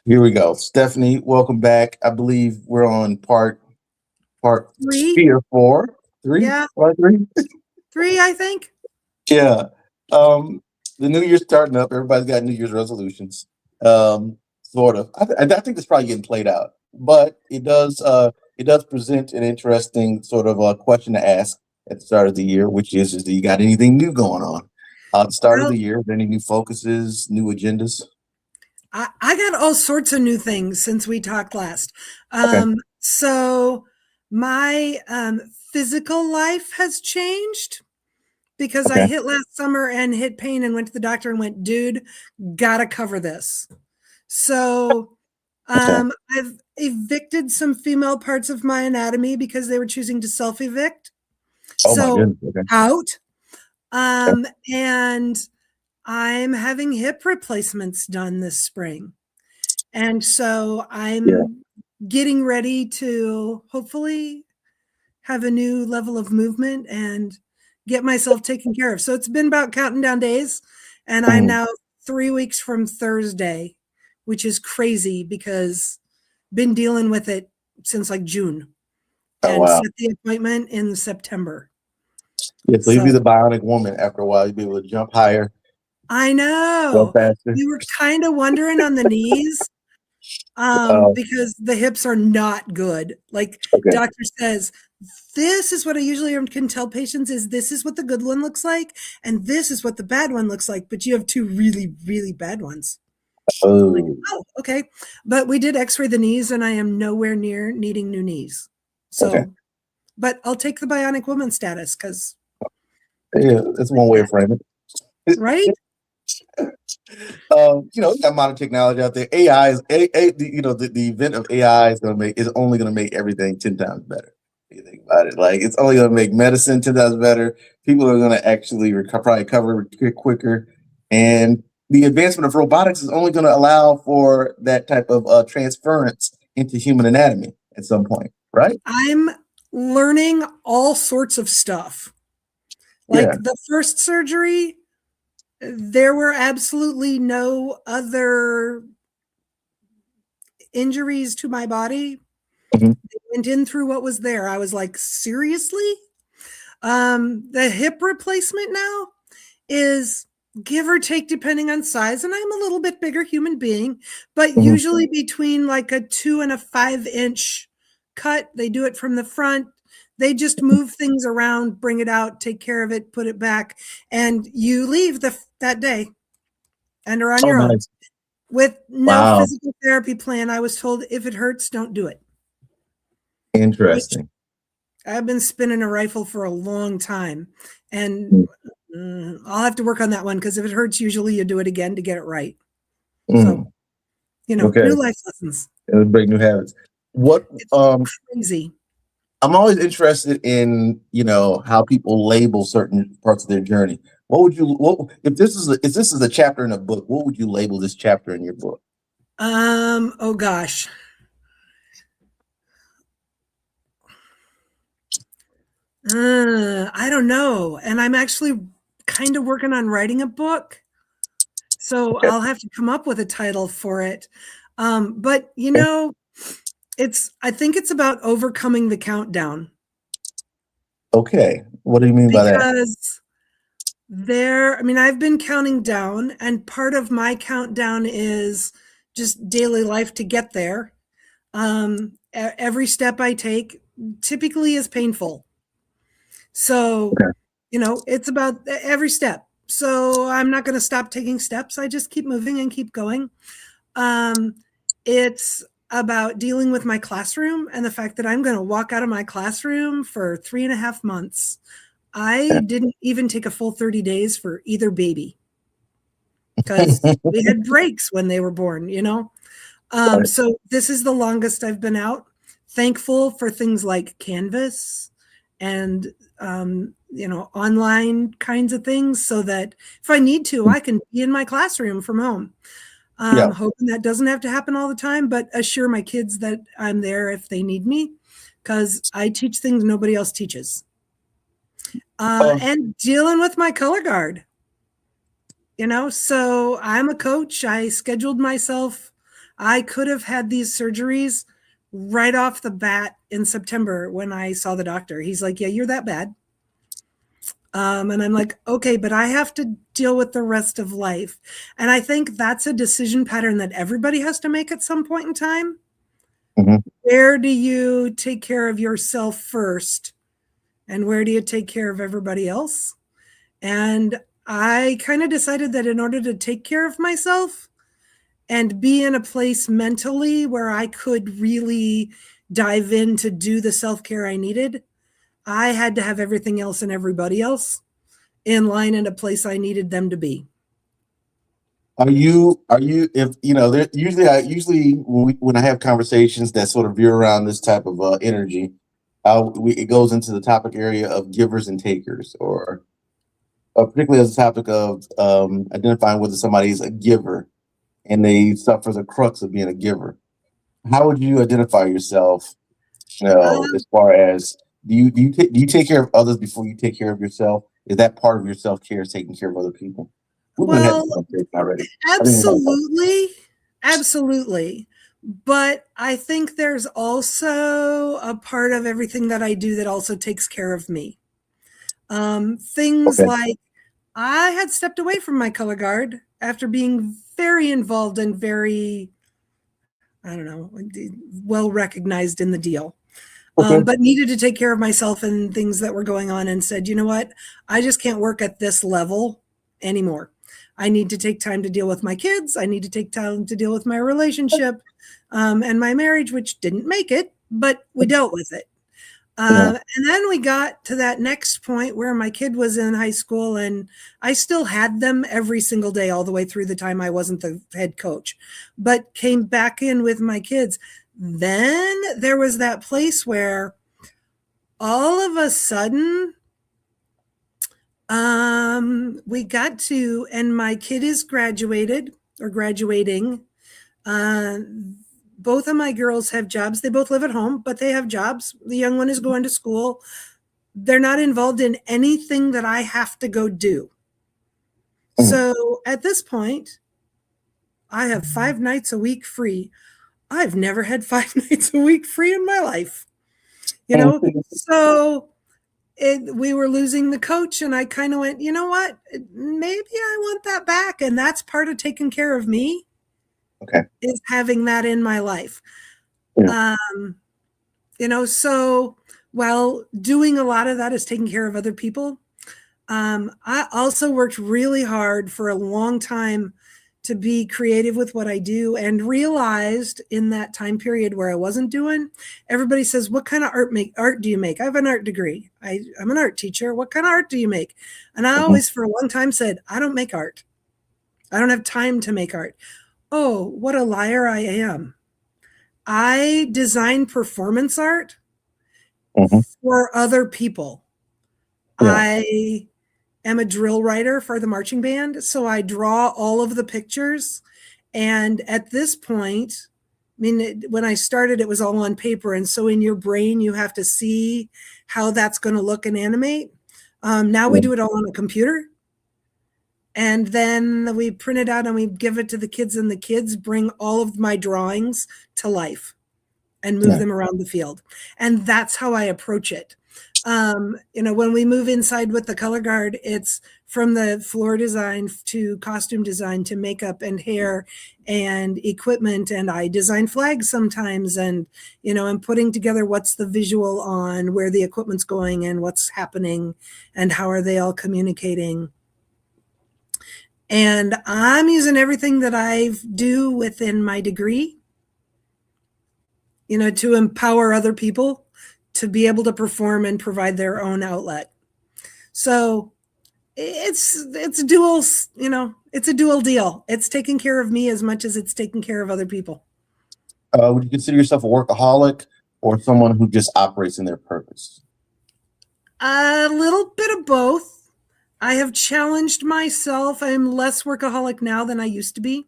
Here we go. Stephanie, welcome back. I believe we're on part Three? three or four. Three? Yeah, Part three? three, I think. Yeah. Um, the new year's starting up. Everybody's got New Year's resolutions. Sort of. I think it's probably getting played out, but it does present an interesting sort of question to ask at the start of the year, which is do you got anything new going on? At the start of Well, the year, any new focuses, new agendas? I got all sorts of new things since we talked last. Okay. So my physical life has changed because I Okay. hit last summer and hit pain and went to the doctor and went, dude, gotta cover this. So Okay. I've evicted some female parts of my anatomy because they were choosing to self-evict. Oh my So goodness. Okay. out. Okay. And I'm having hip replacements done this spring. And so Yeah. I'm getting ready to hopefully have a new level of movement and get myself taken care of. So it's been about counting down days, and I'm Mhm. now 3 weeks from Thursday, which is crazy because been dealing with it since like June Oh and wow. set the appointment in September. Yeah, so you'll be So the bionic woman after a while. You'll be able to jump higher, I go know faster. we were kind of wondering on the knees. Uh, Because the hips are not good. Like okay. doctor says, this is what I usually can tell patients is this is what the good one looks like, and this is what the bad one looks like. But you have two really, really bad ones. I'm like, Oh, oh, okay. But we did x-ray the knees and I am nowhere near needing new knees. okay. So, but I'll take the bionic woman status because Yeah, that's one way that, of framing it. right? Got modern technology out there. AI is the event of AI is only gonna make everything 10 times better. If you think about it, like it's only gonna make medicine 10 times better. People are gonna actually probably recover quicker, and the advancement of robotics is only gonna allow for that type of transference into human anatomy at some point, right? I'm learning all sorts of stuff. Like Yeah. the first surgery, there were absolutely no other injuries to my body. Mhm. They went in through what was there. I was like, seriously? The hip replacement now is give or take depending on size, and I'm a little bit bigger human being, but Mhm. usually between like a 2 and a 5 inch cut. They do it from the front. They just move things around, bring it out, take care of it, put it back, and you leave that day and are on Oh, your own nice. with no Wow. physical therapy plan. I was told if it hurts, don't do it, which Interesting. I've been spinning a rifle for a long time. And Mm. I'll have to work on that one because if it hurts, usually you do it again to get it right. So, Mm. Okay. new life lessons. It'll break new habits. What It's crazy. I'm always interested in, how people label certain parts of their journey. What if this is a chapter in a book, what would you label this chapter in your book? Oh gosh. I don't know. And I'm actually kind of working on writing a book. So Okay. I'll have to come up with a title for it. But Okay. I think it's about overcoming the countdown Okay. What do you mean by that? because I mean, I've been counting down, and part of my countdown is just daily life to get there. Every step I take typically is painful. So, Okay. it's about every step. So I'm not going to stop taking steps. I just keep moving and keep going. Um, it's about dealing with my classroom and the fact that I'm going to walk out of my classroom for 3.5 months. I didn't even take a full 30 days for either baby because we had breaks when they were born. Right. So this is the longest I've been out. Thankful for things like Canvas and online kinds of things so that if I need to, I can be in my classroom from home. Yeah. Hoping that doesn't have to happen all the time, but assure my kids that I'm there if they need me because I teach things nobody else teaches. Uh, And dealing with my color guard. So I'm a coach. I scheduled myself. I could have had these surgeries right off the bat in September when I saw the doctor. He's like, yeah, you're that bad. And I'm like, okay, but I have to deal with the rest of life. And I think that's a decision pattern that everybody has to make at some point in time. Mm-hmm. Where do you take care of yourself first? And where do you take care of everybody else? And I kind of decided that in order to take care of myself and be in a place mentally where I could really dive in to do the self-care I needed, I had to have everything else and everybody else in line in a place I needed them to be. Are you, if you know, usually when I have conversations that sort of veer around this type of energy, it goes into the topic area of givers and takers, or particularly as a topic of identifying whether somebody is a giver and they suffer the crux of being a giver. How would you identify yourself? As far as do you take care of others before you take care of yourself? Is that part of your self care, is taking care of other people? We might have Well, this conversation already. absolutely. But I think there's also a part of everything that I do that also takes care of me. Things Okay. like I had stepped away from my color guard after being very involved and very, I don't know, well recognized in the deal. Okay. But needed to take care of myself and things that were going on, and said, you know what? I just can't work at this level anymore. I need to take time to deal with my kids. I need to take time to deal with my relationship and my marriage, which didn't make it, but we dealt with it. Yeah. And then we got to that next point where my kid was in high school, and I still had them every single day all the way through the time I wasn't the head coach, but came back in with my kids. Then there was that place where all of a sudden we got to, and my kid is graduated or graduating. Both of my girls have jobs. They both live at home, but they have jobs. The young one is going to school. They're not involved in anything that I have to go do. So at this point, I have 5 nights a week free. I've never had 5 nights a week free in my life. So we were losing the coach, and I kind of went, you know what? Maybe I want that back. And that's part of taking care of me. Okay. Is having that in my life. Yeah. So while doing a lot of that is taking care of other people, I also worked really hard for a long time to be creative with what I do, and realized in that time period where I wasn't doing, everybody says, what kind of art do you make? I have an art degree. I'm an art teacher. What kind of art do you make? And I always, for a long time, said, I don't make art. I don't have time to make art. Oh, what a liar I am. I design performance art for other people. Yeah. I am a drill writer for the marching band, so I draw all of the pictures. And at this point, when I started, it was all on paper. And so in your brain, you have to see how that's going to look and animate. Now we do it all on a computer. And then we print it out and we give it to the kids, and the kids bring all of my drawings to life and move them around the field. And that's how I approach it. When we move inside with the color guard, it's from the floor design to costume design to makeup and hair and equipment. And I design flags sometimes, and, I'm putting together what's the visual on where the equipment's going and what's happening and how are they all communicating. And I'm using everything that I do within my degree, to empower other people to be able to perform and provide their own outlet. So it's dual, it's a dual deal. It's taking care of me as much as it's taking care of other people. Would you consider yourself a workaholic or someone who just operates in their purpose? A little bit of both. I have challenged myself. I'm less workaholic now than I used to be.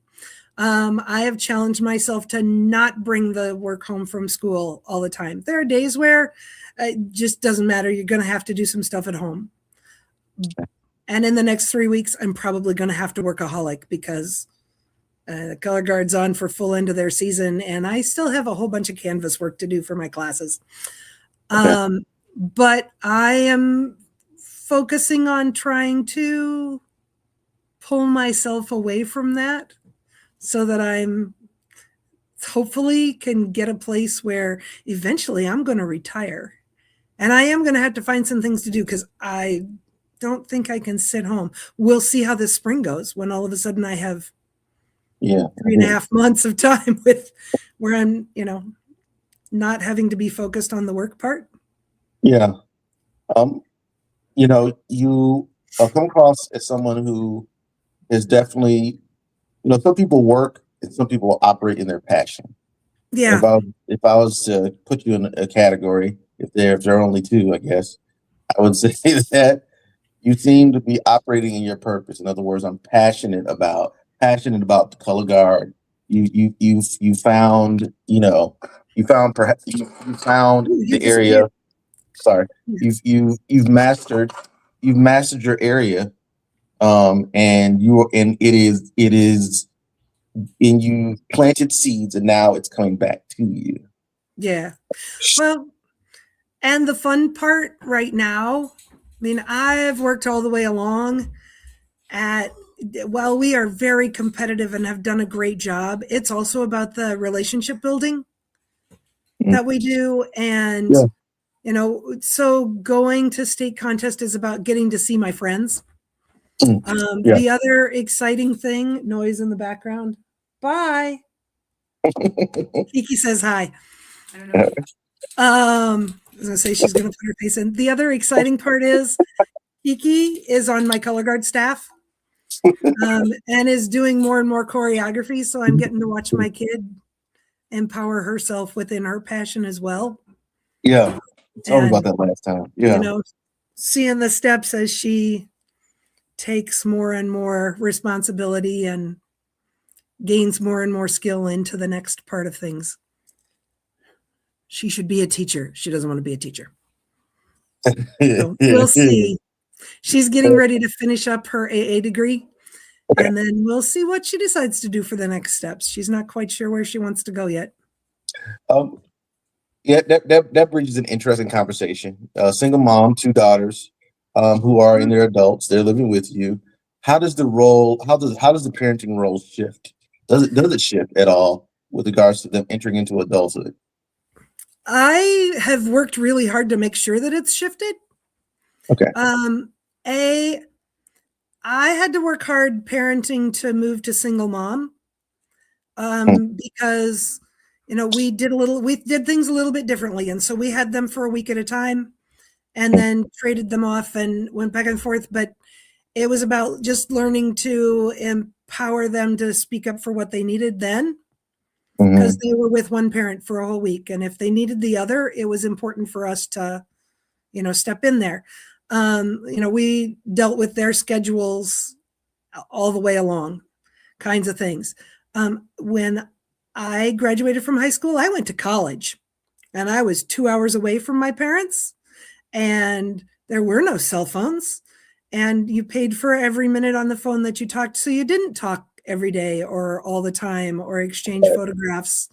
I have challenged myself to not bring the work home from school all the time. There are days where it just doesn't matter. You're going to have to do some stuff at home. And in the next 3 weeks, I'm probably going to have to workaholic because The color guard's on for full end of their season, and I still have a whole bunch of Canvas work to do for my classes. Okay. But I am focusing on trying to pull myself away from that so that I'm hopefully can get a place where eventually I'm going to retire. And I am going to have to find some things to do because I don't think I can sit home. We'll see how this spring goes when all of a sudden I have 3.5 months of time with where I'm, not having to be focused on the work part. Yeah. You come across as someone who is definitely, some people work and some people operate in their passion. Yeah. If I was to put you in a category, if there are only two, I guess, I would say that you seem to be operating in your purpose. In other words, I'm passionate about the color guard. You found, perhaps you found the area. Sorry, you've mastered your area, and you planted seeds, and now it's coming back to you. Yeah. Well, and the fun part right now, I mean, I've worked all the way along while we are very competitive and have done a great job, it's also about the relationship building that we do. And, so going to state contest is about getting to see my friends. The other exciting thing, noise in the background. Bye. Kiki says hi. I don't know. I was gonna say she's gonna put her face in. The other exciting part is Kiki is on my color guard staff, and is doing more and more choreography. So I'm getting to watch my kid empower herself within her passion as well. Yeah, tell me about that last time. Yeah, seeing the steps as she takes more and more responsibility and gains more and more skill into the next part of things. She should be a teacher. She doesn't want to be a teacher. So we'll see. She's getting ready to finish up her AA degree, and then we'll see what she decides to do for the next steps. She's not quite sure where she wants to go yet. Yeah, that bridges an interesting conversation. Single mom, two daughters, who are in their adults. They're living with you. How does the parenting role shift? Does it shift at all with regards to them entering into adulthood? I have worked really hard to make sure that it's shifted. Okay. I had to work hard parenting to move to single mom, because we did things a little bit differently, and so we had them for a week at a time, and then traded them off and went back and forth. But it was about just learning to empower them to speak up for what they needed then, because they were with one parent for a whole week, and if they needed the other, it was important for us to step in there. We dealt with their schedules all the way along, kinds of things. When I graduated from high school, I went to college, and I was 2 hours away from my parents, and there were no cell phones, and you paid for every minute on the phone that you talked. So you didn't talk every day or all the time or exchange photographs.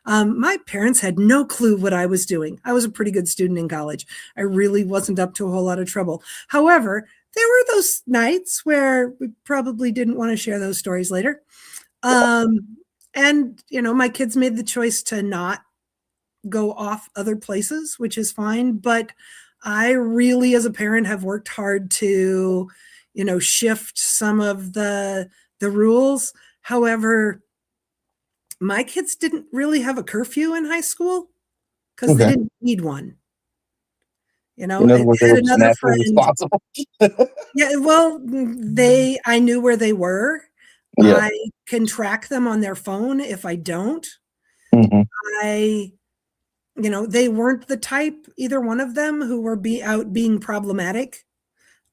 My parents had no clue what I was doing. I was a pretty good student in college. I really wasn't up to a whole lot of trouble. However, there were those nights where we probably didn't want to share those stories later. And, my kids made the choice to not go off other places, which is fine. But I really, as a parent, have worked hard to, shift some of the rules. However, my kids didn't really have a curfew in high school because they didn't need one. In other words, they were just naturally responsible. Yeah, well, I knew where they were. Yeah. I can track them on their phone if I don't. They weren't the type, either one of them, who were being problematic.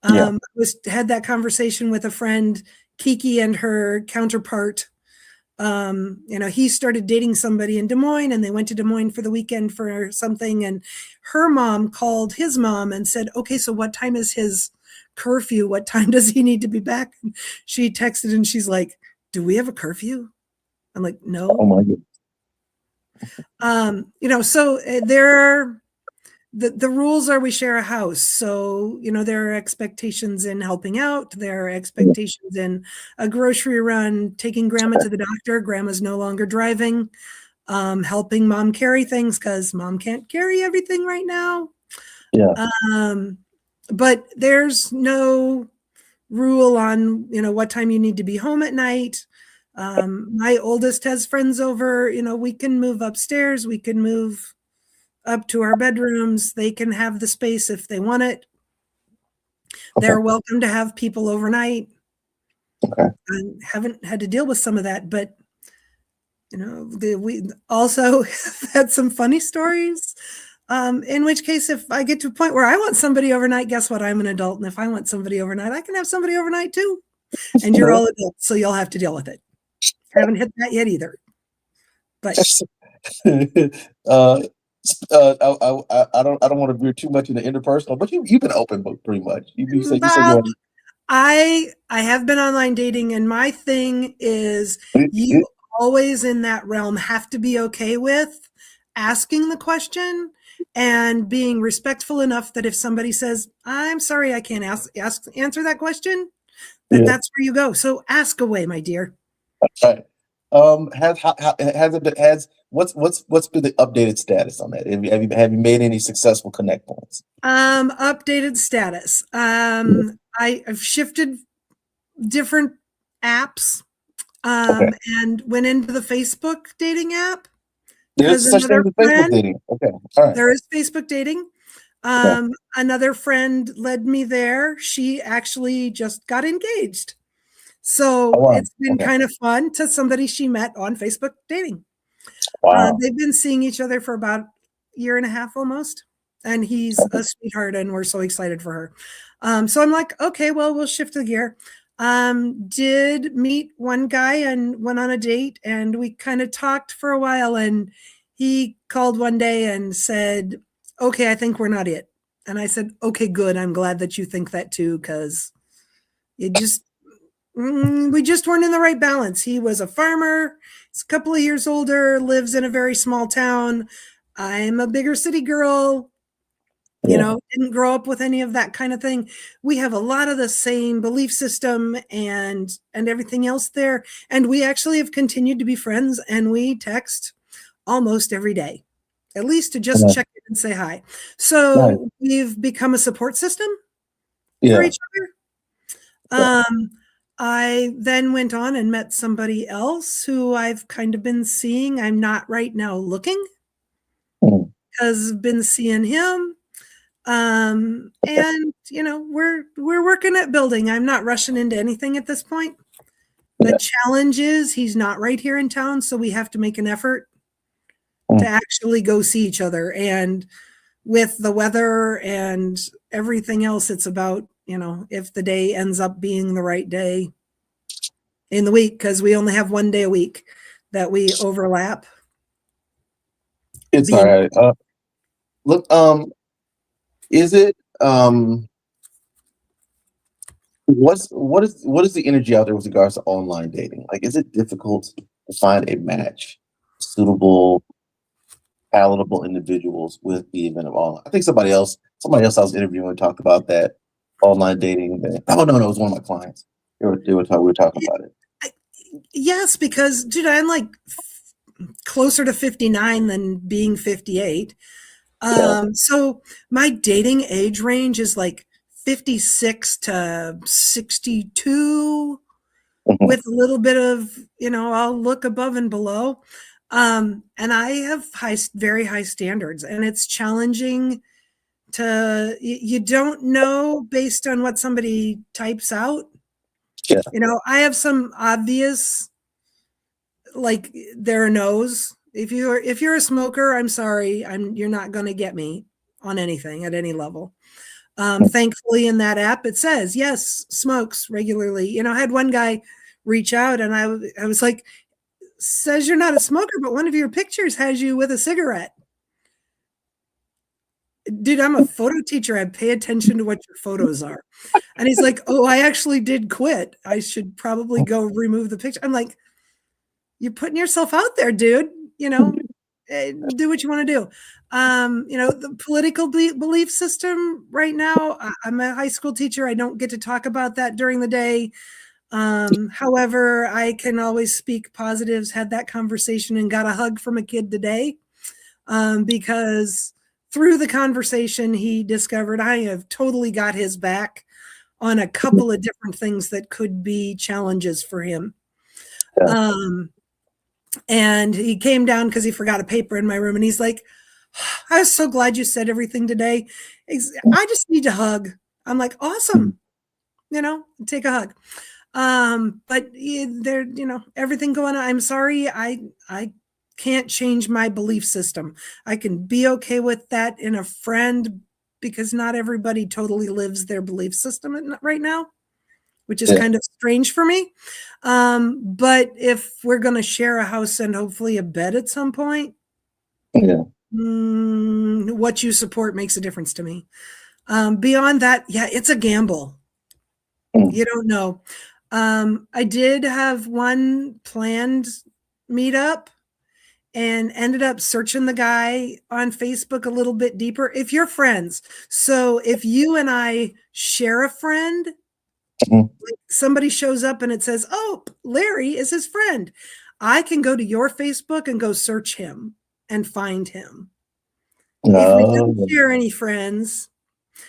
Had that conversation with a friend, Kiki, and her counterpart. He started dating somebody in Des Moines, and they went to Des Moines for the weekend for something. And her mom called his mom and said, okay, so what time is his curfew? What time does he need to be back? And she texted and she's like, do we have a curfew? I'm like, Oh no. my goodness. So the rules are we share a house. So, there are expectations in helping out. There are Yeah. expectations in a grocery run, taking grandma to the doctor. Grandma's no longer driving, helping mom carry things because mom can't carry everything right now. Yeah. Um, but there's no rule on, what time you need to be home at night. My oldest has friends over, we can move upstairs. We can move up to our bedrooms. They can have the space if they want it. Okay. They're welcome to have people overnight. Okay. I haven't had to deal with some of that, but we also had some funny stories. In which case, if I get to a point where I want somebody overnight, guess what? I'm an adult, and if I want somebody overnight, I can have somebody overnight too. And you're all adults, so you'll have to deal with it. I haven't hit that yet either. But uh, I don't want to veer too much into interpersonal, but you've been open book pretty much. You said you want I have been online dating, and my thing is you always in that realm have to be okay with asking the question and being respectful enough that if somebody says, I'm sorry, I can't answer that question, that's where you go. So ask away, my dear. Right. What's been the updated status on that? Have you made any successful connect points? Updated status. I've shifted different apps, Okay. and went into the Facebook dating app There's because such thing as Facebook dating. Okay. All right. there is Facebook dating. Okay. Another friend led me there. She actually just got engaged. So Oh, wow. it's been Okay. kind of fun to somebody she met on Facebook dating. Wow. They've been seeing each other for about a year and a half almost. And he's a sweetheart, and we're so excited for her. So I'm like, okay, well, we'll shift the gear. Did meet one guy and went on a date, and we kind of talked for a while, and he called one day and said, okay, I think we're not it. And I said, okay, good. I'm glad that you think that too, because we just weren't in the right balance. He was a farmer. He's a couple of years older, lives in a very small town. I'm a bigger city girl. Didn't grow up with any of that kind of thing. We have a lot of the same belief system and everything else there. And we actually have continued to be friends, and we text almost every day, at least to just check in and say hi. So we've become a support system for each other. I then went on and met somebody else who I've kind of been seeing. I'm not right now looking because I've been seeing him. And we're working at building. I'm not rushing into anything at this point. The challenge is he's not right here in town, so we have to make an effort to actually go see each other. And with the weather and everything else, it's about, if the day ends up being the right day in the week, because we only have one day a week that we overlap. It's all right. Look, is it what is the energy out there with regards to online dating? Like, is it difficult to find a match, suitable, palatable individuals with the event of online? I think somebody else I was interviewing talked about that online dating. Oh no, it was one of my clients. We were talking about it. Yes, because dude, I'm like closer to 59 than being 58. So my dating age range is like 56 to 62 with a little bit of, I'll look above and below. And I have very high standards, and it's challenging you don't know based on what somebody types out. Yeah. I have some obvious, like, there are no's. If you're a smoker, I'm sorry, you're not going to get me on anything at any level. Thankfully, in that app, it says yes, smokes regularly. I had one guy reach out, and I was like, says you're not a smoker, but one of your pictures has you with a cigarette. Dude, I'm a photo teacher. I pay attention to what your photos are. And he's like, oh, I actually did quit. I should probably go remove the picture. I'm like, you're putting yourself out there, dude. You know, do what you want to do. The political belief system right now, I'm a high school teacher. I don't get to talk about that during the day. However, I can always speak positives, had that conversation and got a hug from a kid today, because through the conversation, he discovered I have totally got his back on a couple of different things that could be challenges for him. Yeah. And he came down because he forgot a paper in my room, and he's like, I was so glad you said everything today. I just need a hug. I'm like, awesome. Take a hug. But there, everything going on. I'm sorry. I can't change my belief system. I can be okay with that in a friend, because not everybody totally lives their belief system right now, which is kind of strange for me. But if we're going to share a house and hopefully a bed at some point, what you support makes a difference to me. Beyond that, yeah, it's a gamble. You don't know. I did have one planned meetup and ended up searching the guy on Facebook a little bit deeper. If you're friends, so if you and I share a friend, somebody shows up and it says, oh, Larry is his friend, I can go to your Facebook and go search him and find him. If we don't share any friends,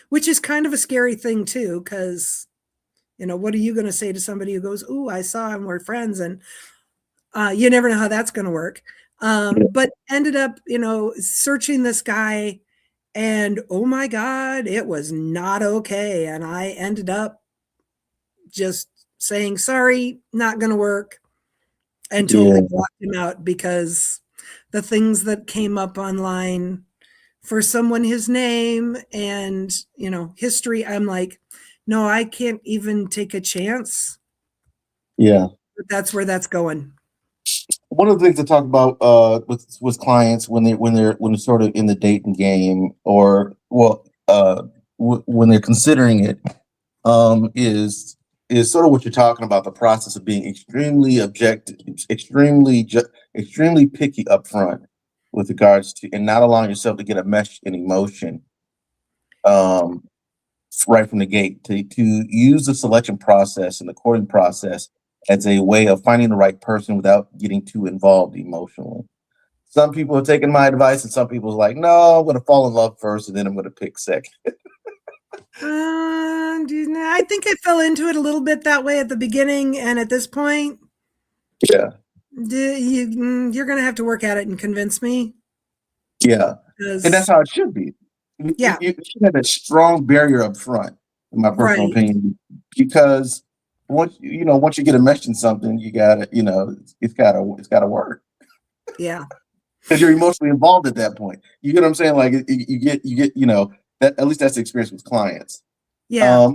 which is kind of a scary thing too, because what are you going to say to somebody who goes, oh, I saw him, we're friends, and you never know how that's going to work. But ended up searching this guy, and oh my God, it was not okay. And I ended up just saying, sorry, not going to work, and totally blocked him out, because the things that came up online for someone, his name and history, I'm like, no, I can't even take a chance. Yeah. But that's where that's going. One of the things to talk about with clients when they're sort of in the dating game, or when they're considering it, is sort of what you're talking about, the process of being extremely objective, extremely picky up front with regards to, and not allowing yourself to get enmeshed in emotion right from the gate, to use the selection process and the courting process as a way of finding the right person without getting too involved emotionally. Some people have taken my advice, and some people are like, no, I'm going to fall in love first, and then I'm going to pick second. I think I fell into it a little bit that way at the beginning, and at this point, yeah, you're going to have to work at it and convince me. Yeah, and that's how it should be. Yeah, you should have a strong barrier up front, in my personal opinion, because once you get enmeshed in something, you gotta, it's gotta work. Yeah, because you're emotionally involved at that point. You get what I'm saying? Like you get that, at least that's the experience with clients. Yeah.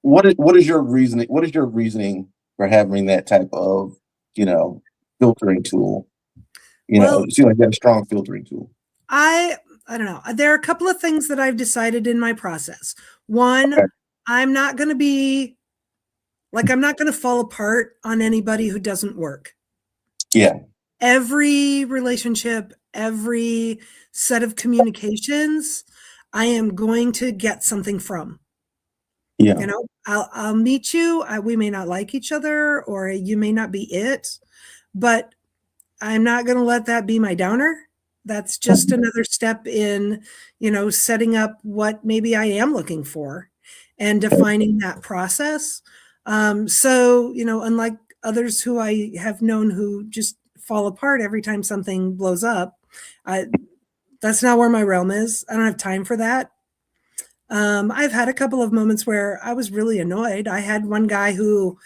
What is your reasoning? What is your reasoning for having that type of filtering tool? It seems like you have a strong filtering tool. I don't know. There are a couple of things that I've decided in my process. One, I'm not going to fall apart on anybody who doesn't work. Yeah. Every relationship, every set of communications, I am going to get something from. Yeah. I'll meet you. We may not like each other, or you may not be it, but I'm not going to let that be my downer. That's just another step in, setting up what maybe I am looking for and defining that process. So, unlike others who I have known who just fall apart every time something blows up, that's not where my realm is. I don't have time for that. I've had a couple of moments where I was really annoyed. I had one guy who,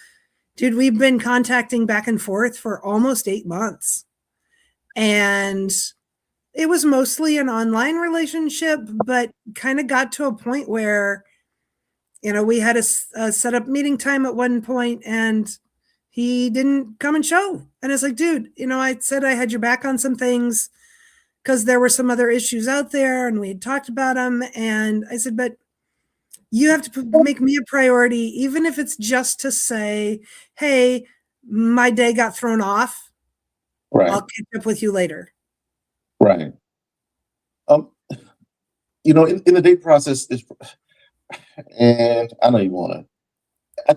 dude, we've been contacting back and forth for almost 8 months. And it was mostly an online relationship, but kind of got to a point where, we had a set up meeting time at one point, and he didn't come and show. And it's like, dude, I said I had your back on some things because there were some other issues out there, and we had talked about them. And I said, but you have to make me a priority, even if it's just to say, hey, my day got thrown off. Right. I'll catch up with you later. Right. Um, in the date process, and I know you want to.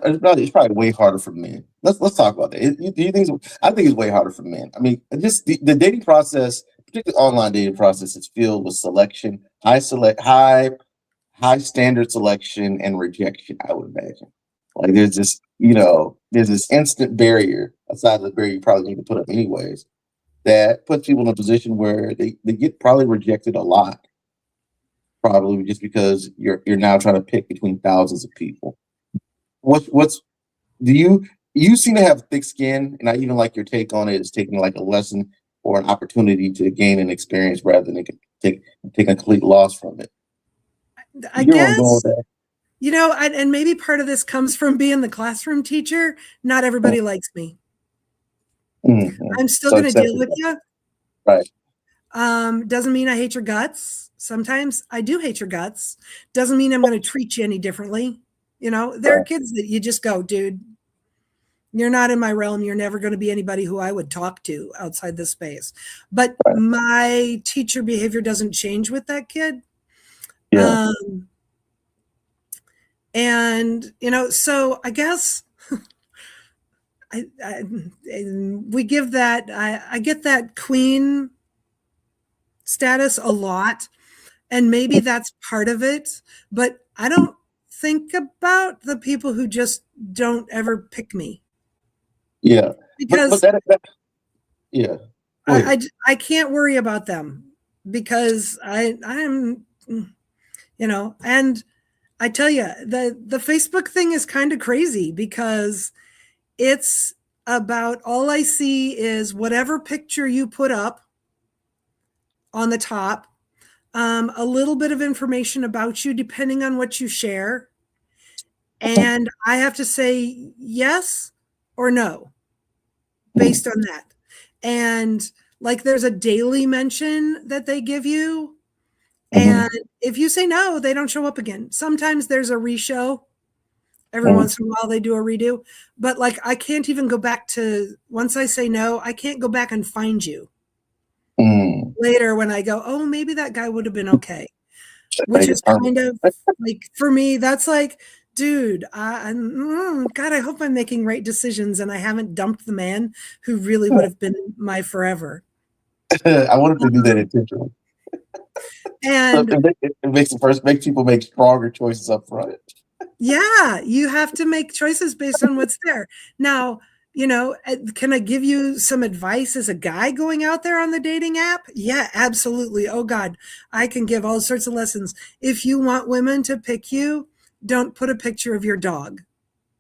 It's probably way harder for men. Let's talk about that. Do you think? I think it's way harder for men. I mean, just the dating process, particularly online dating process, is filled with selection, high standard selection and rejection. I would imagine. Like there's this instant barrier aside of the barrier you probably need to put up anyways that puts people in a position where they get probably rejected a lot, probably just because you're now trying to pick between thousands of people. What's do you seem to have thick skin, and I even like your take on it as taking like a lesson or an opportunity to gain an experience rather than take a complete loss from it. I You get where I'm going with guess, that? and maybe part of this comes from being the classroom teacher. Not Mm, everybody likes me. mm. I'm still So going to deal accepting with that, you. right? Doesn't mean I hate your guts. Sometimes I do hate your guts. Doesn't mean I'm going to treat you any differently. There are Right, kids that you just go, dude, you're not in my realm. You're never going to be anybody who I would talk to outside this space. But right. my teacher behavior doesn't change with that kid. Yeah, Um, and, so I guess I we give that, I get that queen status a lot. And maybe that's part of it, but I don't think about the people who just don't ever pick me yeah. But because that yeah. Go ahead. I can't worry about them because I'm, and I tell you, the Facebook thing is kind of crazy because it's about all I see is whatever picture you put up on the top, a little bit of information about you depending on what you share. And I have to say yes or no Mm, based on that. And like there's a daily mention that they give you. mhm, And if you say no, they don't show up again. Sometimes there's a reshow. Every mm, once in a while they do a redo. But like I can't even go back to once I say no, I can't go back and find you mm. later when I go, oh, maybe that guy would have been okay. Which Make it is permanent. kind of like for me, that's like, dude, God, I hope I'm making right decisions and I haven't dumped the man who really would have been my forever. I wanted to do that intentionally. So And it makes people make stronger choices up front. yeah, you have to make choices based on what's there. Now, can I give you some advice as a guy going out there on the dating app? Yeah, absolutely. Oh, God, I can give all sorts of lessons. If you want women to pick you, don't put a picture of your dog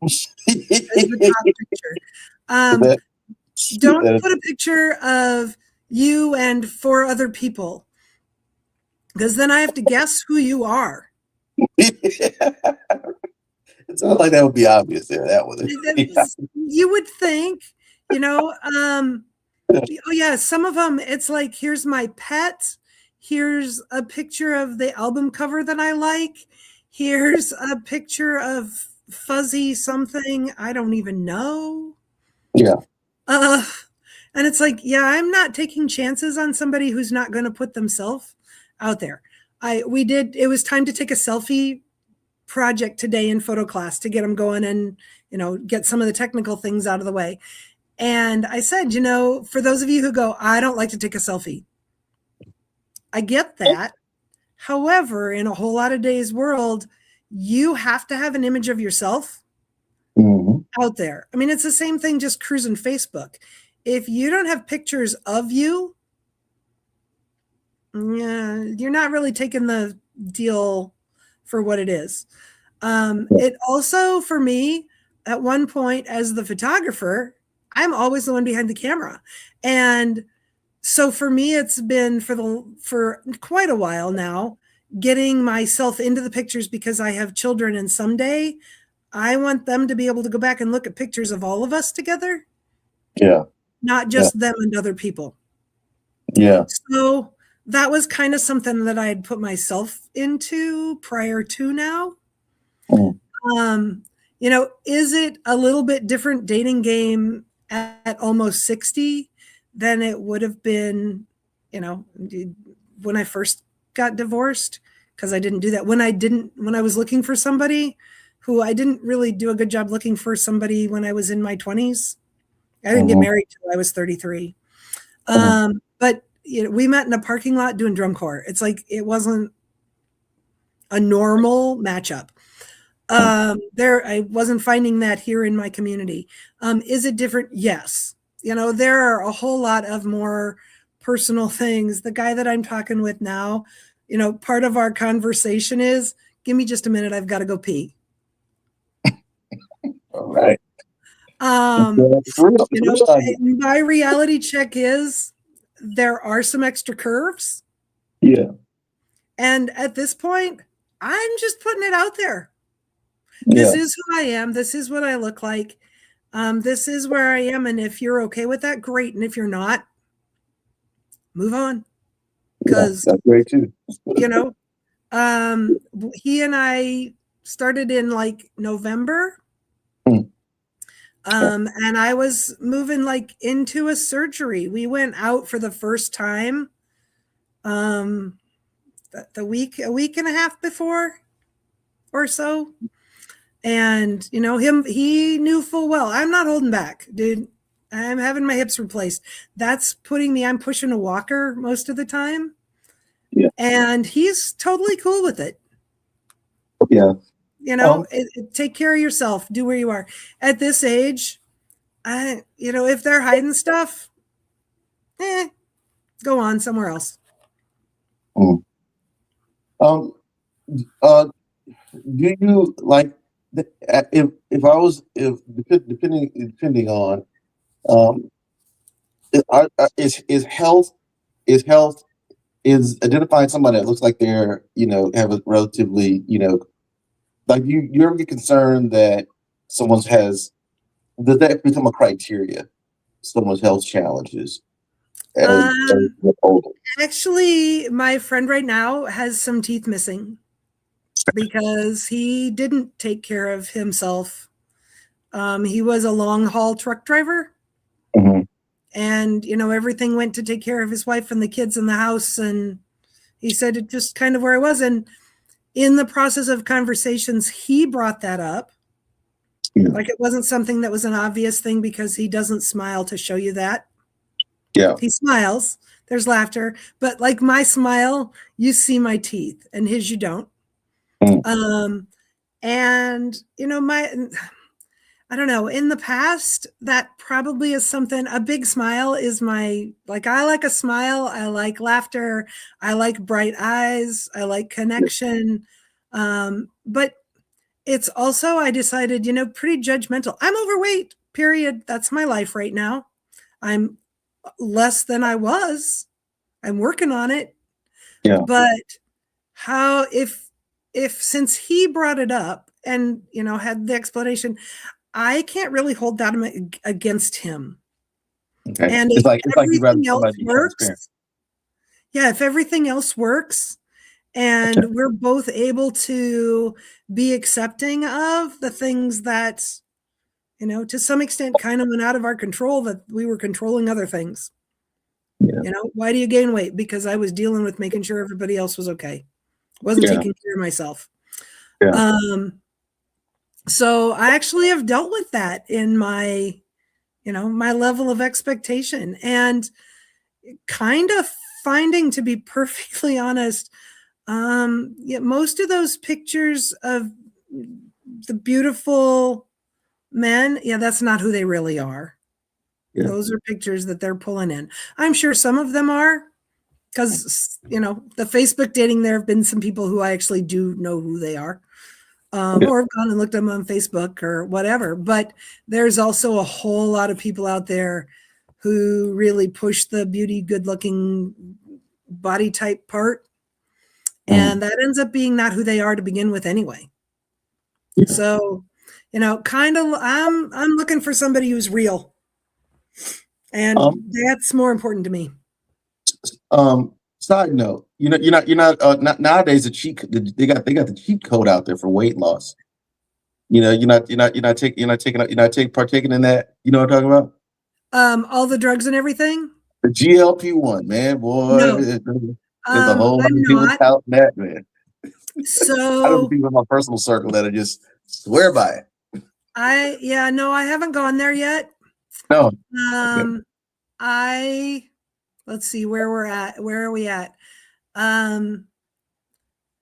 as the top picture. Um, that, don't that, put a picture of you and four other people because then I have to guess who you are. it sounds like that would be obvious. Yeah, that would. Yeah. You would think, you know, um, oh yeah, some of them it's like here's my pet, here's a picture of the album cover that I like, here's a picture of fuzzy something I don't even know. Yeah. Uh and it's like, yeah, I'm not taking chances on somebody who's not going to put themselves out there. It was time to take a selfie project today in photo class to get them going and, get some of the technical things out of the way. And I said, for those of you who go, I don't like to take a selfie, I get that. However, in a whole lot of days world, you have to have an image of yourself Hmm. out there. I mean, it's the same thing just cruising Facebook. If you don't have pictures of you, yeah, you're not really taking the deal for what it is. It also, for me, at one point as the photographer, I'm always the one behind the camera. And so for me, it's been for quite a while now, getting myself into the pictures because I have children and someday I want them to be able to go back and look at pictures of all of us together, Yeah. not Yeah. just them and other people. Yeah. So that was kind of something that I had put myself into prior to now. Mm. Um, is it a little bit different dating game at almost 60 than it would have been, when I first got divorced, because I didn't do that. When I was looking for somebody who I didn't really do a good job looking for somebody when I was in my 20s. I didn't get married till I was 33. But we met in a parking lot doing drum corps. It's like, it wasn't a normal matchup. I wasn't finding that here in my community. Is it different? Yes. There are a whole lot of more personal things. The guy that I'm talking with now, part of our conversation is, give me just a minute. I've got to go pee. All right. My reality check is there are some extra curves. Yeah. And at this point, I'm just putting it out there. This is who I am. This is what I look like. This is where I am. And if you're okay with that, great. And if you're not, move on. Because that's great too. He and I started in like November. And I was moving like into a surgery. We went out for the first time a week and a half before or so. And he knew full well, I'm not holding back, dude. I'm having my hips replaced. That's I'm pushing a walker most of the time. Yeah. And he's totally cool with it. Yeah. Take care of yourself, do where you are. At this age, if they're hiding stuff, go on somewhere else. Do you like, if depending on, is identifying somebody that looks like they're, have a relatively, like you ever get concerned that does that become a criteria? Someone's health challenges. Actually, my friend right now has some teeth missing because he didn't take care of himself. He was a long haul truck driver. And, everything went to take care of his wife and the kids in the house. And he said it just kind of where I was. And in the process of conversations, he brought that up. Yeah. Like it wasn't something that was an obvious thing because he doesn't smile to show you that. Yeah. He smiles. There's laughter. But like my smile, you see my teeth, and his you don't. And, I don't know, in the past, that probably is something, a big smile is I like a smile. I like laughter. I like bright eyes. I like connection. But it's also, I decided, pretty judgmental. I'm overweight, period. That's my life right now. I'm less than I was. I'm working on it. Yeah. But if since he brought it up and, had the explanation, I can't really hold that against him. Okay. And it's like everything else works. Yeah, if everything else works and we're both able to be accepting of the things that, to some extent kind of went out of our control, that we were controlling other things. Yeah. Why do you gain weight? Because I was dealing with making sure everybody else was okay. Wasn't taking care of myself. Yeah. So I actually have dealt with that in my, my level of expectation, and kind of finding, to be perfectly honest, most of those pictures of the beautiful men, that's not who they really are. Yeah. Those are pictures that they're pulling in. I'm sure some of them are, because, the Facebook dating, there have been some people who I actually do know who they are. Or have gone and looked at them on Facebook or whatever. But there's also a whole lot of people out there who really push the beauty, good looking body type part. And that ends up being not who they are to begin with anyway. Yeah. So, kind of, I'm looking for somebody who's real. And that's more important to me. Side note, you're not nowadays they got the cheat code out there for weight loss. You're not partaking in that. You know what I'm talking about? All the drugs and everything. The GLP-1, man, boy, No, there's a whole lot I'm of people not. touting that, man. I know the So people in my personal circle that are just swear by it. yeah, no, I haven't gone there yet. No, okay. Um, I let's see where we're at. Where are we at? Um,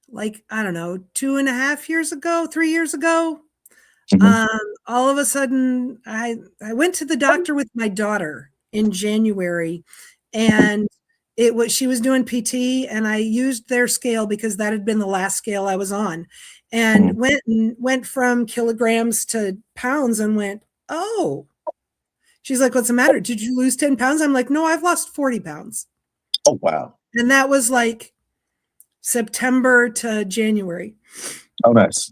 like I don't know, 2.5 years ago, 3 years ago. Mhm. Um, all of a sudden, I went to the doctor with my daughter in January, and she was doing PT, and I used their scale because that had been the last scale I was on, and Mhm. went from kilograms to pounds, and went, oh. She's like, what's the matter? Did you lose 10 pounds? I'm like, no, I've lost 40 pounds. Oh wow. And that was like September to January. Oh nice.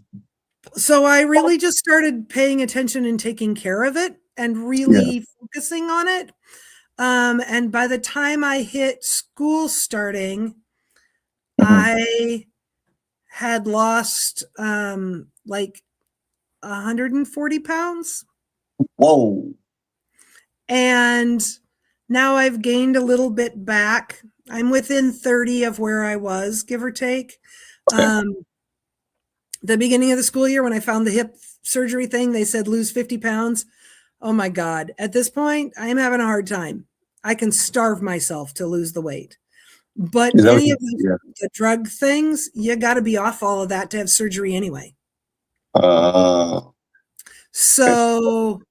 So I really just started paying attention and taking care of it and Yeah. really focusing on it. And by the time I hit school starting, Mhm. I had lost like 140 pounds. Whoa. And now I've gained a little bit back. I'm within 30 of where I was, give or take. Okay. The beginning of the school year, when I found the hip surgery thing, they said lose 50 pounds. Oh my God. At this point, I am having a hard time. I can starve myself to lose the weight. But Is that what any you, of the, yeah. the drug things, you got to be off all of that to have surgery anyway. Uh, okay. So,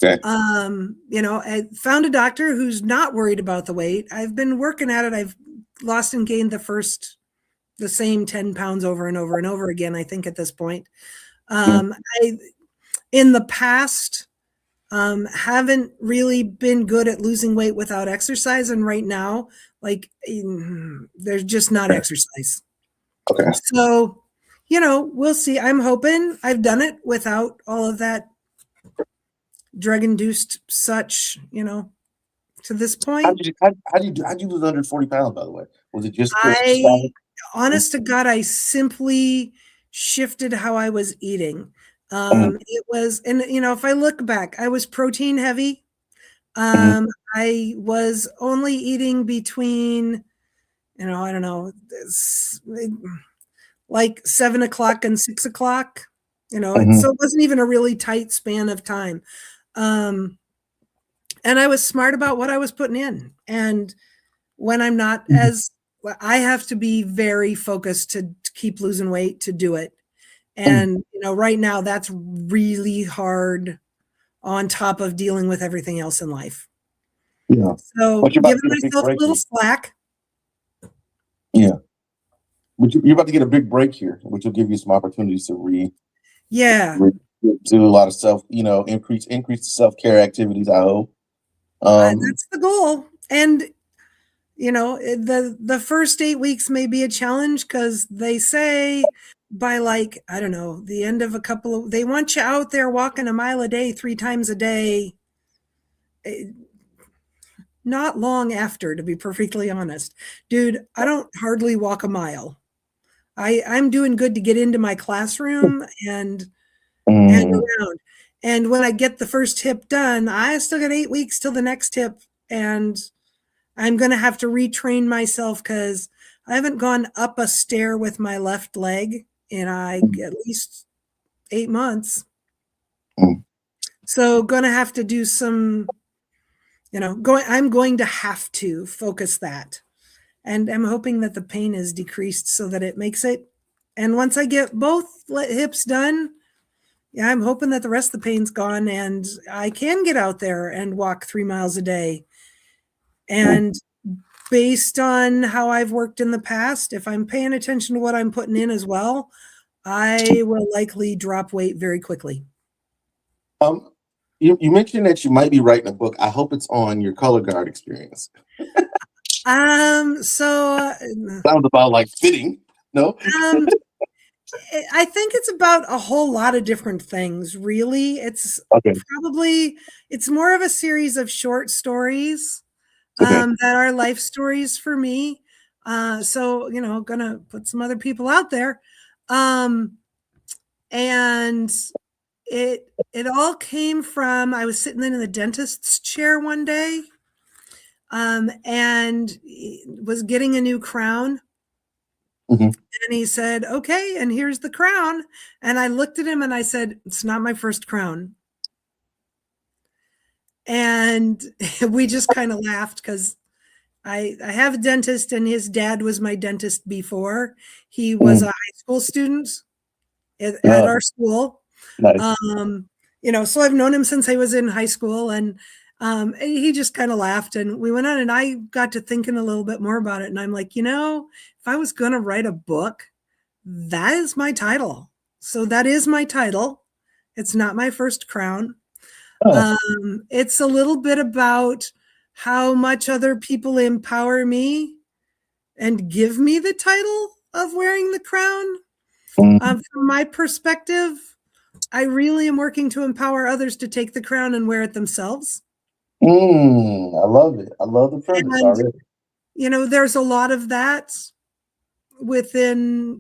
Okay. I found a doctor who's not worried about the weight. I've been working at it. I've lost and gained the same 10 pounds over and over and over again, I think at this point. Mhm. I, in the past, haven't really been good at losing weight without exercise. And right now, like, there's just not Okay. exercise. Okay. So, we'll see. I'm hoping I've done it without all of that drug induced such, to this How point. did you how'd you lose 140 pounds, by the way? Was it just the I, diet? honest to God, I simply shifted how I was eating. Mhm. It was, and if I look back, I was protein heavy. Mhm. I was only eating between, I don't know, like 7 o'clock and 6 o'clock. Mhm. So it wasn't even a really tight span of time. Um, and I was smart about what I was putting in. And when I'm not Mhm. as, I have to be very focused to keep losing weight to do it. Mhm. And, right now that's really hard on top of dealing with everything else in life. Yeah. So But you're about to giving get a big myself a break little here. slack. Yeah. But you're about to get a big break here, which will give you some opportunities to Yeah, re do a lot of self, increase the self-care activities, I hope. Um, that's the goal. And the first 8 weeks may be a challenge because they say by, like, I don't know, the end of they want you out there walking a mile a day 3 times a day. eh, Not long after, to be perfectly honest. Dude, I don't hardly walk a mile. I'm doing good to get into my classroom and mm, around. And when I get the first hip done, I still got 8 weeks till the next hip. And I'm going to have to retrain myself because I haven't gone up a stair with my left leg in mm, at least 8 months. mm, So going to have to do some, I'm going to have to focus that. And I'm hoping that the pain is decreased so that it makes it. And once I get both hips done, yeah, I'm hoping that the rest of the pain's gone and I can get out there and walk 3 miles a day. mm. And based on how I've worked in the past, if I'm paying attention to what I'm putting in as well, I will likely drop weight very quickly. Um, you mentioned that you might be writing a book. I hope it's on your color guard experience. So Sounds about like fitting. No? um I think it's about a whole lot of different things, really. Okay. Probably it's more of a series of short stories Okay. that are life stories for me. So, gonna put some other people out there. Um, and it all came from I was sitting in the dentist's chair one day, and he was getting a new crown. Mhm. And he said, "Okay, and here's the crown." And I looked at him and I said, "It's not my first crown." And we just kind of laughed because I have a dentist, and his dad was my dentist before. He was a high school student at Oh, our school. nice. So I've known him since I was in high school, and he just kind of laughed, and we went on, and I got to thinking a little bit more about it. And I'm like, if I was going to write a book, that is my title. So that is my title. It's not my first crown. Oh. It's a little bit about how much other people empower me and give me the title of wearing the crown. From my perspective, I really am working to empower others to take the crown and wear it themselves. I love it. I love the premise And, already. there's a lot of that within,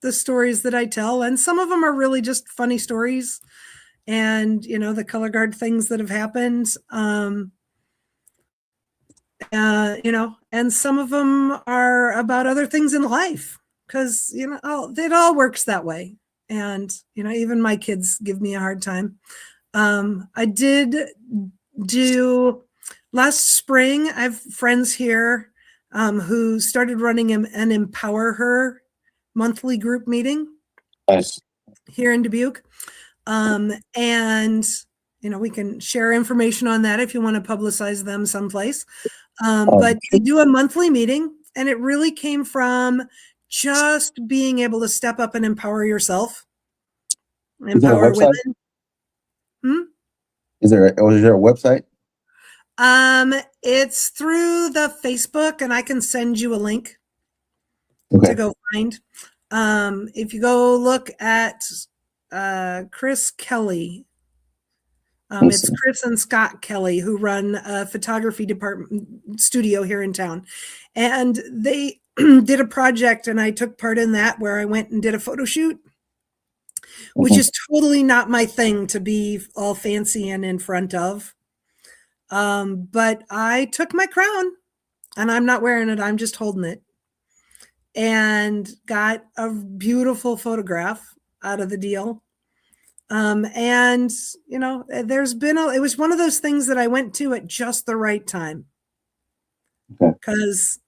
the stories that I tell. And some of them are really just funny stories and, the color guard things that have happened. And some of them are about other things in life because, it all works that way. And, even my kids give me a hard time. I did do last spring. I have friends here who started running an Empower Her monthly group meeting Nice. here in Dubuque. And, we can share information on that if you want to publicize them someplace. But they do a monthly meeting, and it really came from just being able to step up and empower yourself, empower women. Is there a website? It's through the Facebook, and I can send you a link to go find. If you go look at Chris Kelly, it's Chris and Scott Kelly who run a photography department studio here in town. And they did a project, and I took part in that, where I went and did a photo shoot, which is totally not my thing to be all fancy and in front of. But I took my crown, and I'm not wearing it. I'm just holding it, and got a beautiful photograph out of the deal. And it was one of those things that I went to at just the right time, because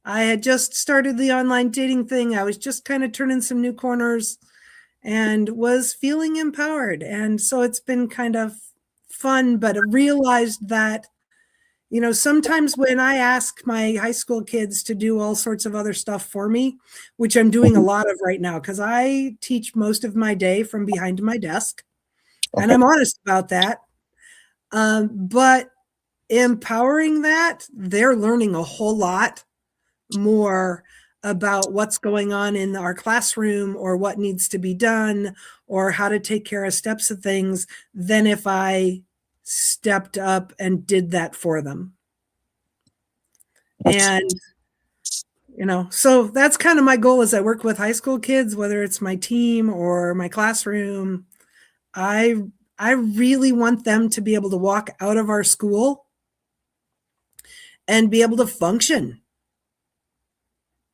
I had just started the online dating thing. I was just kind of turning some new corners and was feeling empowered. And so it's been kind of fun, but I realized that, sometimes when I ask my high school kids to do all sorts of other stuff for me, which I'm doing a lot of right now, because I teach most of my day from behind my desk, and I'm honest about that. But empowering that, they're learning a whole lot more about what's going on in our classroom, or what needs to be done, or how to take care of steps of things, than if I stepped up and did that for them. And, so that's kind of my goal as I work with high school kids, whether it's my team or my classroom. I really want them to be able to walk out of our school and be able to function,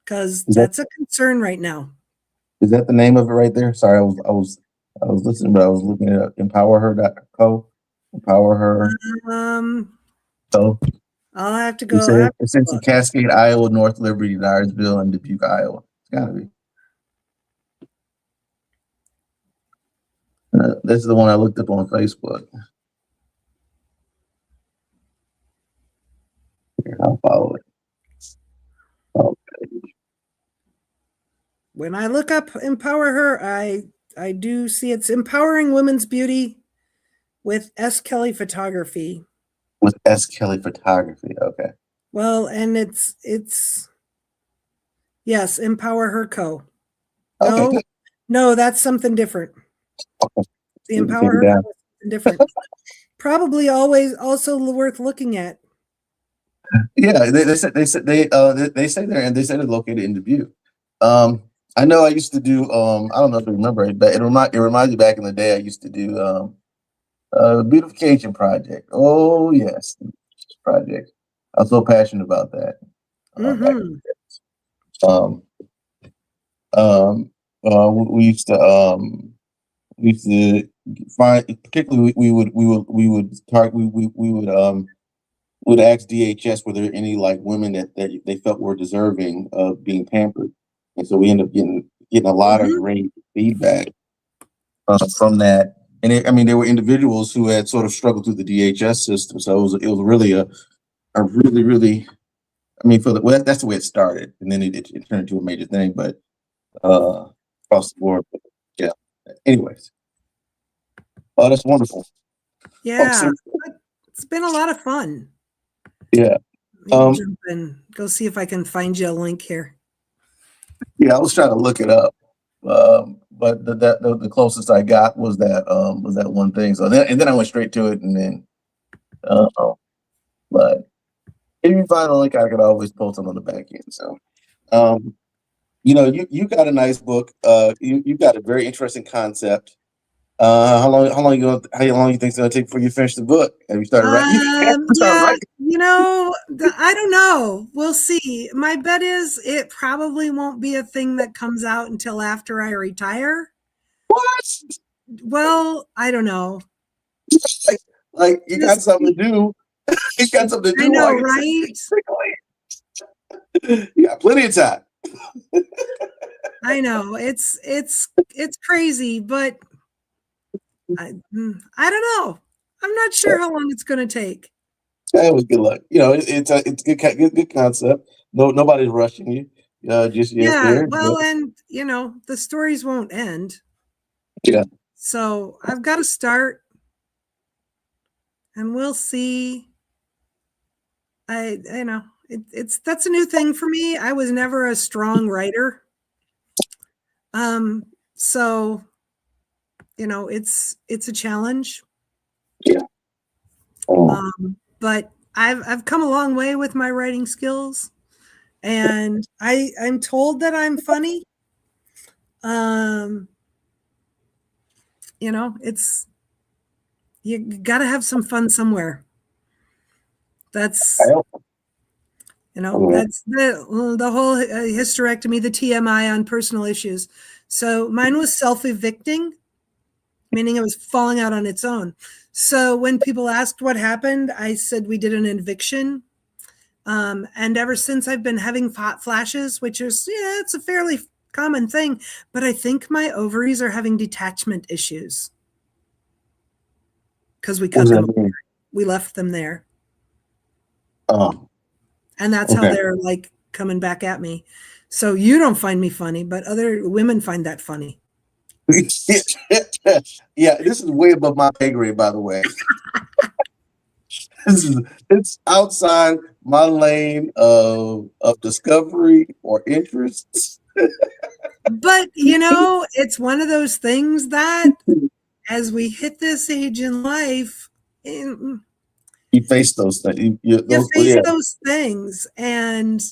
because that's a concern right now. Is that the name of it right there? Sorry, I was listening, but I was looking at empowerher.co. Empower Her. So I'll have to go. It's in Cascade, Iowa, North Liberty, Dyersville, and Dubuque, Iowa. It's gotta be. This is the one I looked up on Facebook. Here, I'll follow it. Okay. When I look up Empower Her, I do see it's Empowering Women's Beauty with S. Kelly Photography. With S. Kelly Photography, okay. Well, and it's yes, Empower Her Co. Okay. No, that's something different. Okay. The Empower Her Co is something different. Probably always also worth looking at. Yeah, they say they're located in Dubuque. I know I used to do I don't know if you remember it, but it reminds me back in the day I used to do beautification project. Oh yes, project. I'm so passionate about that. Back Mm-hmm. um, we used to find, particularly we would target would ask DHS were there any like women that they felt were deserving of being pampered, and so we end up getting a lot of Mm-hmm. great feedback from that. And I mean, there were individuals who had sort of struggled through the DHS system, so it was really a really, I mean, that's the way it started, and then it turned into a major thing, but across the board. But yeah. Anyways, oh, that's wonderful. Oh, Yeah, seriously. it's been a lot of fun. Yeah. Let me jump in, go see if I can find you a link here. Yeah, I was trying to look it up, but the closest I got was that one thing. So then I went straight to it, and then uh, but if you find a link, I could always post it on the back end. So um, you got a nice book. You got a very interesting concept. How long you think it's gonna take before you finish the book? Have you started writing? You have to start Yeah, writing. I don't know. We'll see. My bet is it probably won't be a thing that comes out until after I retire. What? Well, I don't know. Like you got Just, something to do. You got something to I do while know, you're right? sick. You got plenty of time. I know. It's crazy, but I don't know. I'm not sure how long it's going to take. That was good luck. It's good concept. No, nobody's rushing you. Just yes, Yeah, there. well, and the stories won't end. Yeah. So I've got to start, and we'll see. That's a new thing for me. I was never a strong writer. So it's a challenge. Yeah. Oh, But I've come a long way with my writing skills, and I'm told that I'm funny. Um, it's you got to have some fun somewhere. That's I that's the whole hysterectomy, the TMI on personal issues. So mine was self-evicting, meaning it was falling out on its own. So when people asked what happened, I said we did an eviction. And ever since I've been having hot flashes, which is, it's a fairly common thing, but I think my ovaries are having detachment issues because we What cut does them. that mean? We left them there. Oh, And that's how okay. they're like coming back at me. So you don't find me funny, but other women find that funny. Yeah, this is way above my pay grade, by the way. It's outside my lane of discovery or interest. But it's one of those things that as we hit this age in life, you You face those things. face Yeah, those things. And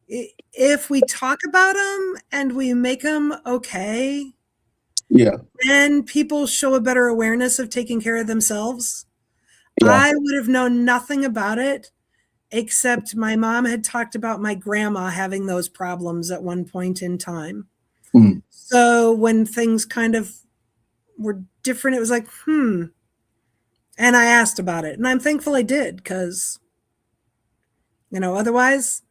if we talk about them and we make them okay, yeah, then people show a better awareness of taking care of themselves. yeah. I would have known nothing about it, except my mom had talked about my grandma having those problems at one point in time. Mm. So when things kind of were different, it was like, And I asked about it. And I'm thankful I did, because, otherwise,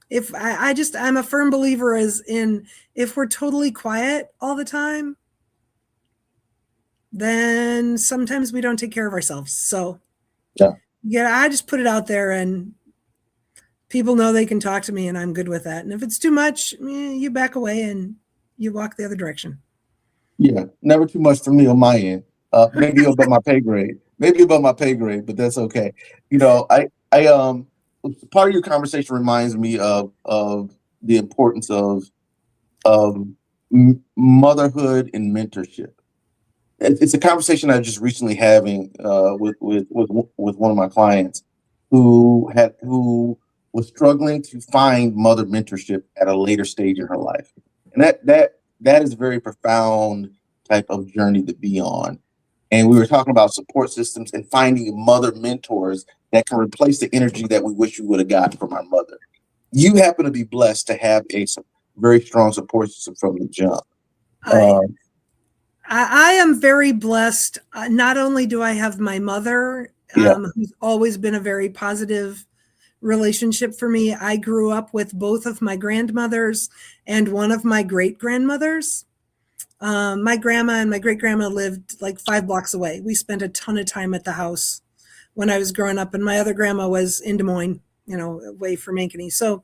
if I'm a firm believer as in, if we're totally quiet all the time, then sometimes we don't take care of ourselves. So Yeah. I just put it out there, and people know they can talk to me, and I'm good with that. And if it's too much, you back away and you walk the other direction. Yeah, never too much for me on my end. Maybe above my pay grade. Maybe above my pay grade, but that's okay. I part of your conversation reminds me of the importance of motherhood and mentorship. It's a conversation I just recently having with one of my clients who was struggling to find mother mentorship at a later stage in her life, and that is a very profound type of journey to be on. And we were talking about support systems and finding mother mentors that can replace the energy that we wish we would have gotten from our mother. You happen to be blessed to have a very strong support system from the jump. I, I am very blessed. Not only do I have my mother, Yeah. who's always been a very positive relationship for me. I grew up with both of my grandmothers and one of my great grandmothers. My grandma and my great grandma lived like 5 blocks away. We spent a ton of time at the house when I was growing up, and my other grandma was in Des Moines, away from Ankeny. So,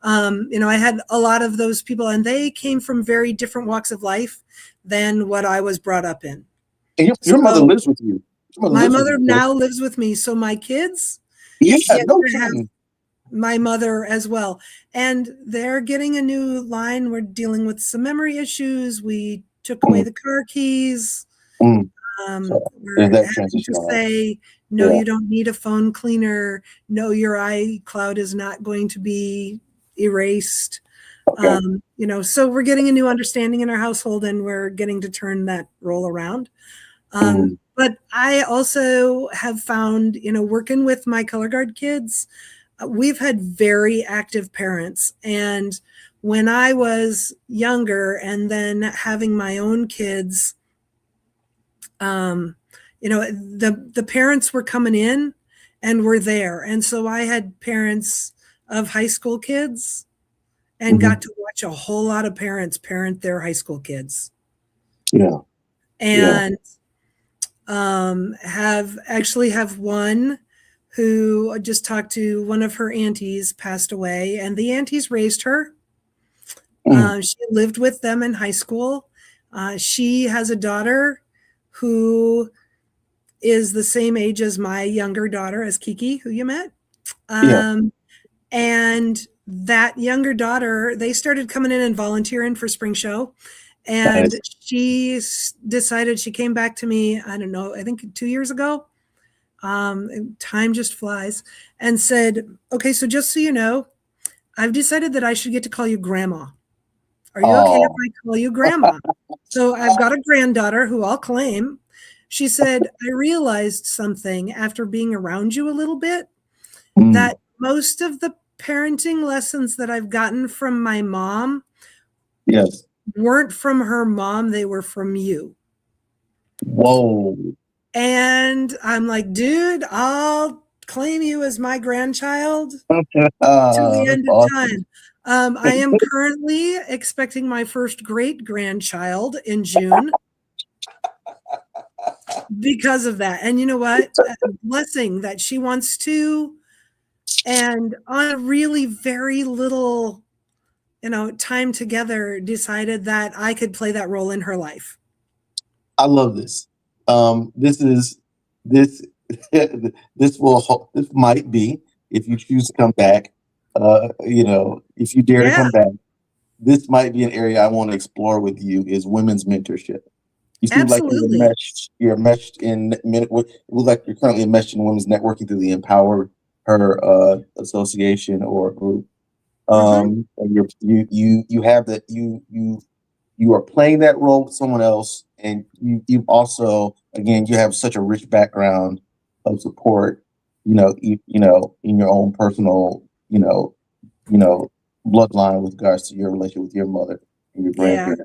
I had a lot of those people, and they came from very different walks of life than what I was brought up in. And your mother lives with you. My mother now lives with me, so my kids get to have my mother as well, and they're getting a new line. We're dealing with some memory issues. We took away the car keys. So we're having to say, no, you don't need a phone cleaner. No, your iCloud is not going to be erased. Okay. So we're getting a new understanding in our household, and we're getting to turn that role around. But I also have found, working with my color guard kids, we've had very active parents. And when I was younger and then having my own kids, the parents were coming in and were there. And so I had parents of high school kids and got to watch a whole lot of parents parent their high school kids. Yeah. And have one who just talked to one of her aunties passed away, and the aunties raised her. She lived with them in high school. She has a daughter who is the same age as my younger daughter, as Kiki, who you met. And that younger daughter, they started coming in and volunteering for spring show. And she decided, she came back to me, I don't know, I think 2 years ago. Time just flies, and said, okay, so just so you know, I've decided that I should get to call you grandma. Are you okay if I call you grandma? So I've got a granddaughter who I'll claim. She said, I realized something after being around you a little bit, that most of the parenting lessons that I've gotten from my mom weren't from her mom, they were from you. Whoa. And I'm like, dude, I'll claim you as my grandchild to the end of time. I am currently expecting my first great grandchild in June because of that. And you know what? A blessing that she wants to, and on a really very little, time together, decided that I could play that role in her life. I love this. This might be, if you choose to come back, if you dare to come back, this might be an area I want to explore with you, is women's mentorship. You seem like you're meshed in, it looks like you're currently enmeshed in women's networking through the Empower Her association or group. And you have that, you are playing that role with someone else, and you also, again, you have such a rich background of support, in your own personal, bloodline with regards to your relationship with your mother and your grandparents.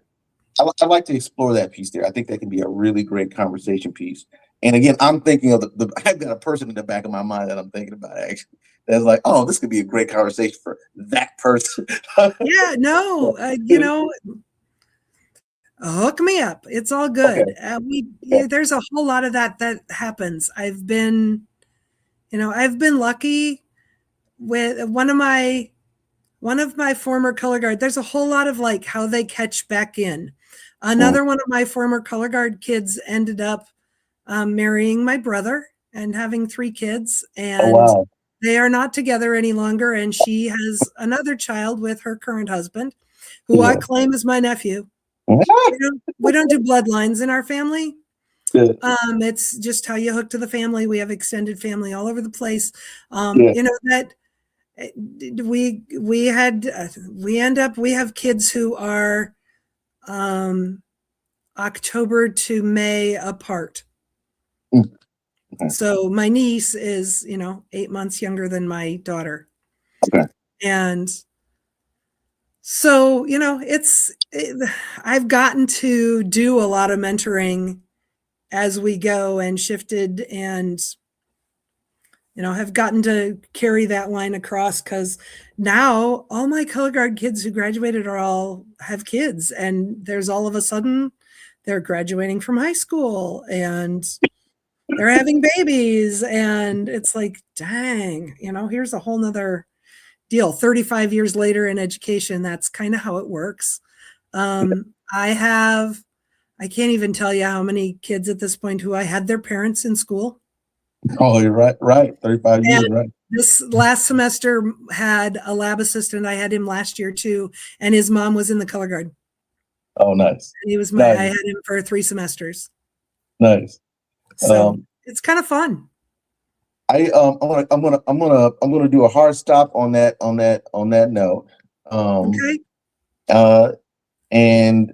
I'd like to explore that piece there. I think that can be a really great conversation piece. And again, I'm thinking of I've got a person in the back of my mind that I'm thinking about, actually. That's like, oh, this could be a great conversation for that person. Hook me up. It's all good. There's a whole lot of that happens. I've been lucky with one of my former color guard. There's a whole lot of like how they catch back in. Another one of my former color guard kids ended up marrying my brother and having 3 kids, and they are not together any longer. And she has another child with her current husband, who I claim as my nephew. We don't do bloodlines in our family. It's just how you hook to the family. We have extended family all over the place. That we have kids who are October to May apart. Okay. So my niece is, 8 months younger than my daughter. Okay. And so, I've gotten to do a lot of mentoring as we go and shifted and, have gotten to carry that line across because now all my color guard kids who graduated are all have kids. And there's all of a sudden they're graduating from high school and they're having babies. And it's like, dang, here's a whole nother deal 35 years later in education. That's kind of how it works. I can't even tell you how many kids at this point who I had their parents in school. Oh, you're right. 35 years, And right. this last semester had a lab assistant. I had him last year too, and his mom was in the color guard. Oh, nice. And I Nice. had him for 3 semesters. Nice. So it's kind of fun. I'm gonna do a hard stop on that note. Okay. And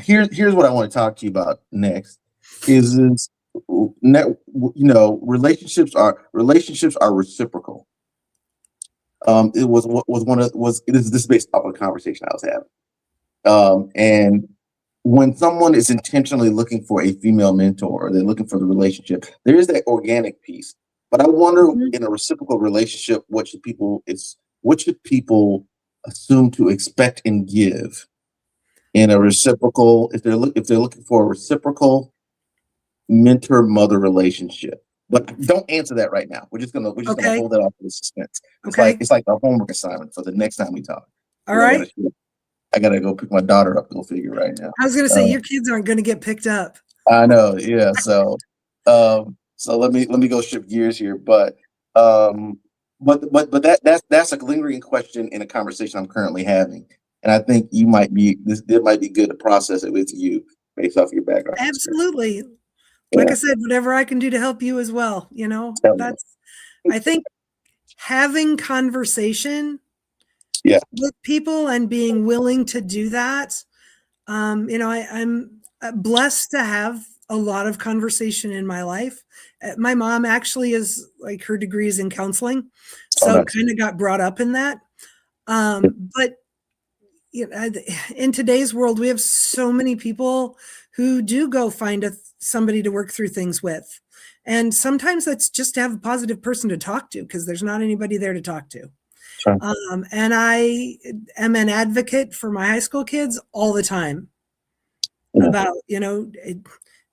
here's what I want to talk to you about next is relationships are reciprocal. This is based off a conversation I was having. And when someone is intentionally looking for a female mentor or they're looking for the relationship, there is that organic piece. But I wonder, in a reciprocal relationship, what should people assume to expect and give in a reciprocal, if they're looking for a reciprocal mentor-mother relationship? But don't answer that right now. We're just gonna hold that off for the suspense. It's like a homework assignment for the next time we talk. All right. I gotta go pick my daughter up. Go figure right now. I was gonna say your kids aren't gonna get picked up. I know, yeah. So let me go shift gears here. But that's a lingering question in a conversation I'm currently having, and I think it might be good to process it with you based off your background. Absolutely. Like I said, whatever I can do to help you as well. I think having conversation with people and being willing to do that. I'm blessed to have a lot of conversation in my life. My mom actually is like her degree is in counseling, so kind of got brought up in that. But in today's world, we have so many people who do go find somebody to work through things with. And sometimes that's just to have a positive person to talk to because there's not anybody there to talk to. Sure. And I am an advocate for my high school kids all the time about,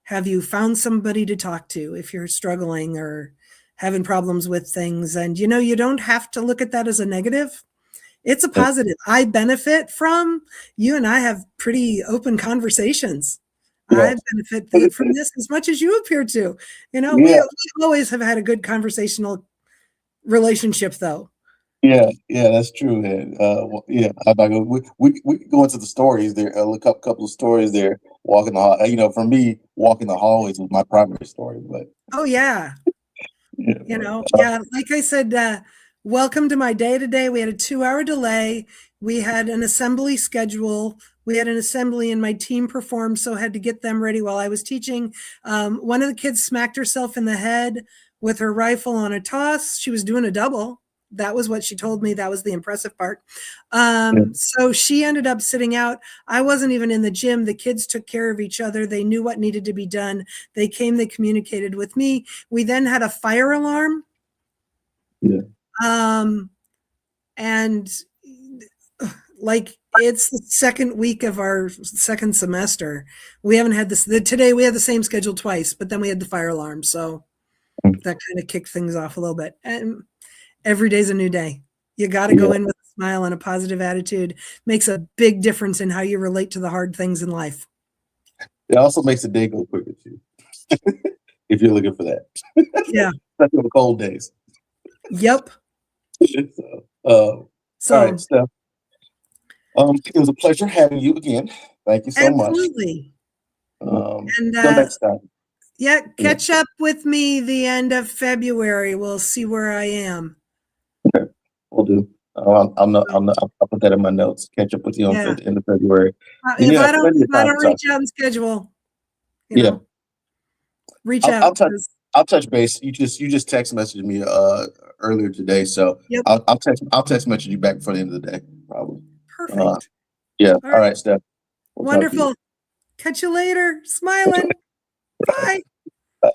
have you found somebody to talk to if you're struggling or having problems with things? And, you don't have to look at that as a negative. It's a positive. I benefit from you and I have pretty open conversations. I benefit from this as much as you appear to. We always have had a good conversational relationship, though. Yeah, that's true. And we could go into the stories there. A couple of stories there. Walking the hall. For me, walking the hallways was my primary story. But like I said, welcome to my day today. We had a 2-hour delay. We had an assembly schedule. We had an assembly and my team performed, so I had to get them ready while I was teaching. One of the kids smacked herself in the head with her rifle on a toss. She was doing a double. That was what she told me. That was the impressive part. So she ended up sitting out. I wasn't even in the gym. The kids took care of each other. They knew what needed to be done. They came, they communicated with me. We then had a fire alarm. And like it's the second week of our second semester. We haven't had this. Today we had the same schedule twice, but then we had the fire alarm. So that kind of kicked things off a little bit. And every day's a new day. You got to go in with a smile and a positive attitude. Makes a big difference in how you relate to the hard things in life. It also makes the day go quicker too. If you're looking for that. Yeah. Especially on the cold days. Yep. All right, Steph. It was a pleasure having you again. Thank you so much. Absolutely. Until next time. Yeah, catch up with me the end of February. We'll see where I am. Okay, we'll do. I'll put that in my notes. Catch up with you on the end of February. If I don't reach out and schedule, reach out. I'll touch base. You just text messaged me earlier today, so Yep. I'll text message you back before the end of the day, probably. Perfect. Yeah. All All right. right, Steph. We'll talk to you. Wonderful. Catch you later. Smiling. Bye. Bye.